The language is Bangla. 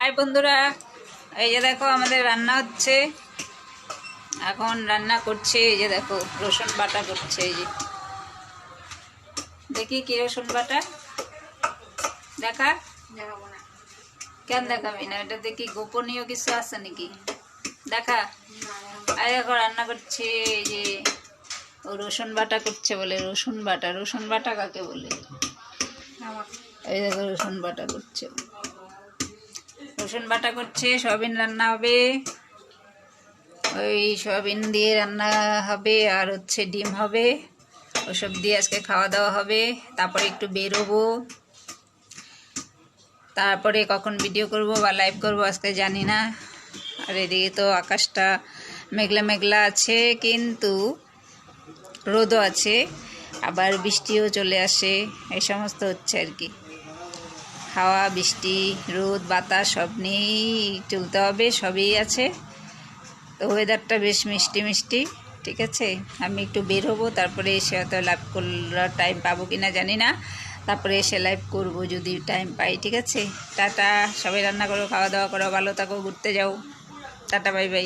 হাই বন্ধুরা, এই যে দেখো আমাদের রান্না হচ্ছে। এখন রান্না করছে, এই যে দেখো রসুন বাটা করছে। এই যে দেখি কি রসুন বাটা দেখা, কেন দেখাবি না? এটা দেখি গোপনীয় কিছু আছে নাকি, দেখা। আর দেখো রান্না করছে, এই যে ও রসুন বাটা করছে বলে। রসুন বাটা, রসুন বাটা কাকে বলে? এই দেখো রসুন বাটা করছে, রসুন বাটা করছে। সয়াবিন রান্না হবে, ওই সয়াবিন দিয়ে রান্না হবে, আর হচ্ছে ডিম হবে। ওসব দিয়ে আজকে খাওয়া দাওয়া হবে। তারপরে একটু বেরোবো, তারপরে কখন ভিডিও করব বা লাইভ করব আজকে জানি না। আর এদিকে তো আকাশটা মেঘলা মেঘলা আছে, কিন্তু রোদও আছে, আবার বৃষ্টিও চলে আসে। এই সমস্ত হচ্ছে আর কি। হাওয়া, বৃষ্টি, রোদ, বাতাস সব নিয়েই চলতে হবে, সবই আছে। তো ওয়েদারটা বেশ মিষ্টি মিষ্টি, ঠিক আছে। আমি একটু বের হবো, তারপরে এসে হয়তো লাইভ করার টাইম পাবো কি না জানি না। তারপরে এসে লাইভ করবো যদি টাইম পাই, ঠিক আছে। টাটা, সবাই রান্না করো, খাওয়া দাওয়া করো, ভালো থাকো, ঘুরতে যাও। Tata, bye bye.